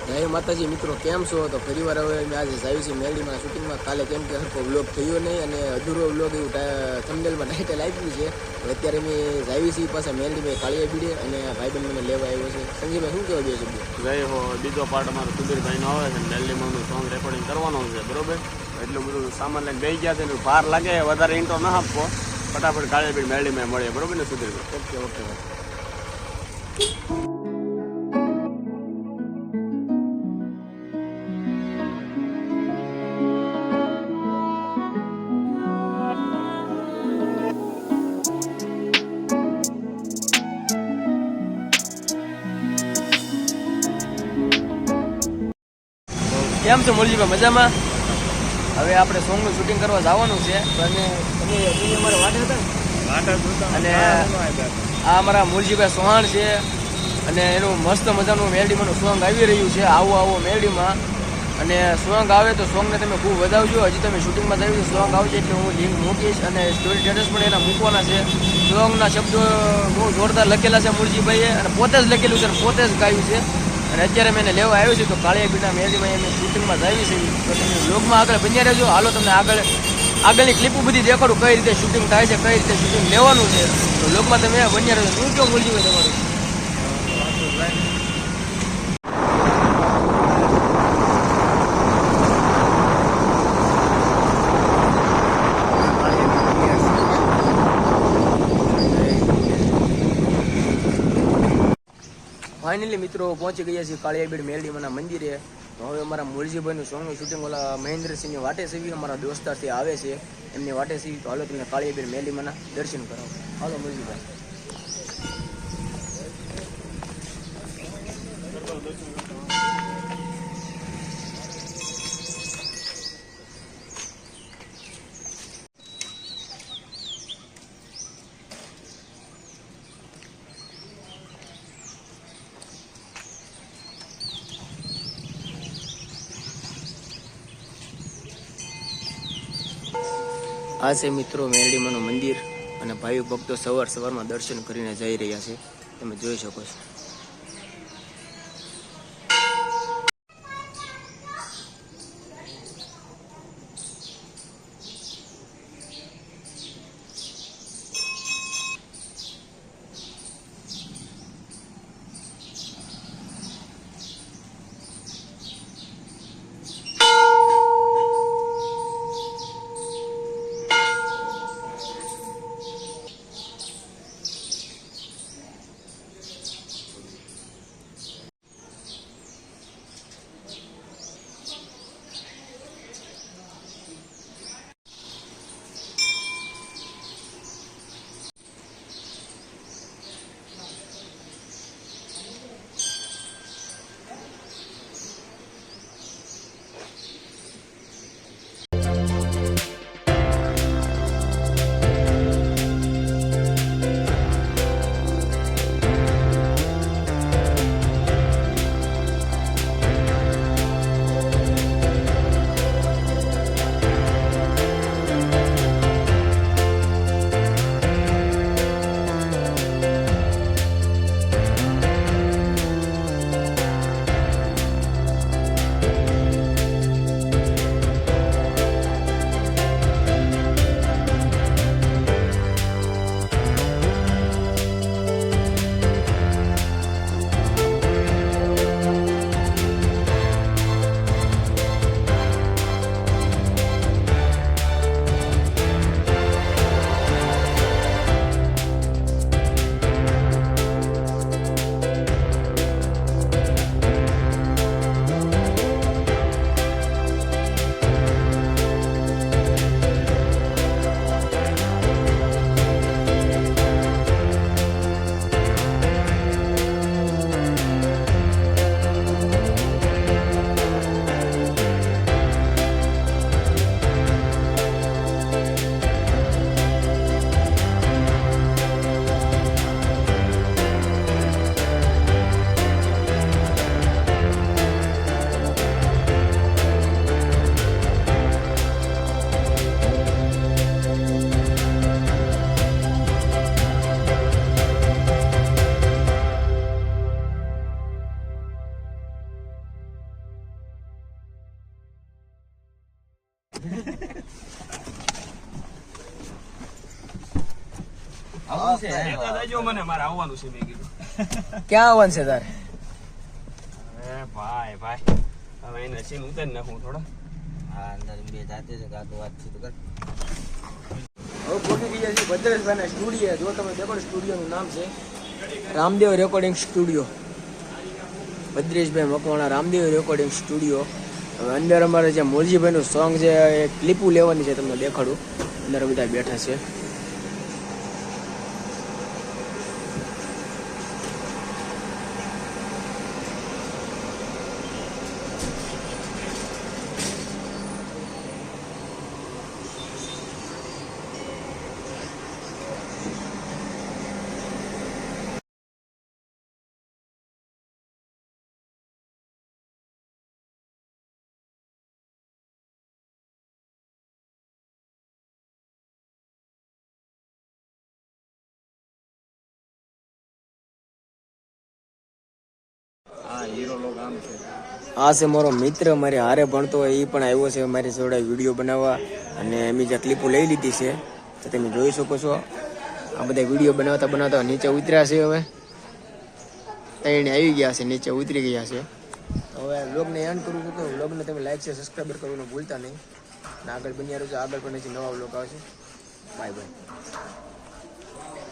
જય માતાજી મિત્રો, કેમ છો? તો ફરીવાર હવે મેં આજે જાવી છે મેલડીમાં શૂટિંગમાં. કાલે કેમ કે હરકો વ્લોગ થયો નહીં અને અધૂરો વ્લોગ એવું થંબનેલમાં ટાઇટલ આપ્યું છે. તો અત્યારે મેં જાવી છે પાછા મેલડીમાં કાળિયા બીડે અને ભાઈબંધ મને લેવા આવ્યો છે. સંજીભાઈ શું કહેવા બે શબ્દો? જય હો. બીજો પાર્ટ અમારો સુધીરભાઈનો આવે છે. મેલડીમાં સોંગ રેકોર્ડિંગ કરવાનો છે, બરોબર. એટલું બધું સામાન લઈને બેસી ગયા છે. બહાર લાગે વધારે ઇન્ટ્રો ના આપવો, ફટાફટ કાળિયા બીડ મેલડીમાં મળીએ, બરોબર ને સુધીરભાઈ? Okay okay. કેમ છો મુરજીભાઈ? મજામાં? હવે આપણે સોંગનું શૂટિંગ કરવા જવાનું છે. અને તમે અમારા વાટે હતા ને? અને આ અમારા મુરજીભાઈ સોહાણ છે અને એનું મસ્ત મજાનું મેલડીમાંનું સોંગ આવી રહ્યું છે, આવો આવો મેલડીમાં. અને સોંગ આવે તો સોંગને તમે ખૂબ વધાવજો. હજી તમે શૂટિંગમાં જાવ સોંગ આવશે એટલે હું લિંક મૂકીશ અને સ્ટોરી સ્ટેટસ પણ એના મૂકવાના છે. સોંગના શબ્દો બહુ જોરદાર લખેલા છે મુરજીભાઈએ અને પોતે જ લખેલું છે અને પોતે જ ગાયું છે. અને અત્યારે મેં એને લેવા આવ્યો છું. તો કાળિયા બીડના મેલડીમાં એમ શૂટિંગમાં જાવી છે. તો તમે વ્લોગમાં આગળ બન્યા રહેજો. હાલો તમને આગળની ક્લિપો બધી દેખાડું, કઈ રીતે શૂટિંગ થાય છે, કઈ રીતે શૂટિંગ લેવાનું છે. તો વ્લોગમાં તમે બન્યા રહેજો. શું કહો મુરજીભાઈ તમારું? ફાઇનલી મિત્રો પહોંચી ગયા છીએ કાળિયા બીડ મેલડીમાંના મંદિરે. તો હવે અમારા મુરજીભાઈનું સોંગનું શૂટિંગ ઓલા મહેન્દ્રસિંહની વાટે સીવી અમારા દોસ્તારથી આવે છે, એમની વાટે સીવી. તો હાલો તમને કાળિયા બીડ મેલડીમાંના દર્શન કરાવો. હાલો મુરજીભાઈ. આ છે મિત્રો મેલડીમાંનું મંદિર અને ભાવિક ભક્તો સવારમાં દર્શન કરીને જઈ રહ્યા છે, તમે જોઈ શકો છો. આવું છે મને મારે આવવાનું છે મેં કીધું. ક્યાં આવવાનું છે તારે? ભાઈ હવે એને સીન ઉતારી નાખું થોડા. હા અંદર બે જાતે છે ગાતો વાતચીત કર. હવે પહોંચી ગયા છીએ ભદ્રેશભાઈના સ્ટુડિયો. જો તમે દેખો સ્ટુડિયોનું નામ છે Ramdev recording studio. Bhadreshbhai Makwana Ramdev recording studio. હવે અંદર અમારે જે મોલજીભાઈનું સોંગ છે એ ક્લિપું લેવાની છે, તમને દેખાડું. અંદર બધા બેઠા છે. આ છે મારો મિત્ર, મારી હારે ભણતો હોય, એ પણ આવ્યો છે મારી જોડે વિડીયો બનાવવા. અને એમ જે ક્લિપો લઈ લીધી છે તો તમે જોઈ શકો છો. આ બધા વિડીયો બનાવતા બનાવતા નીચે ઉતર્યા છે. હવે ત્રણે આવી ગયા છે, નીચે ઉતરી ગયા છે. હવે વ્લોગને એન્ડ કરું છું. તો વ્લોગને તમે લાઈક છે સબસ્ક્રાઈબર કરવાનું ભૂલતા નહીં. અને આગળ બન્યા રહેજો. આગળ પણ નવા વ્લોગ આવશે. Bye bye.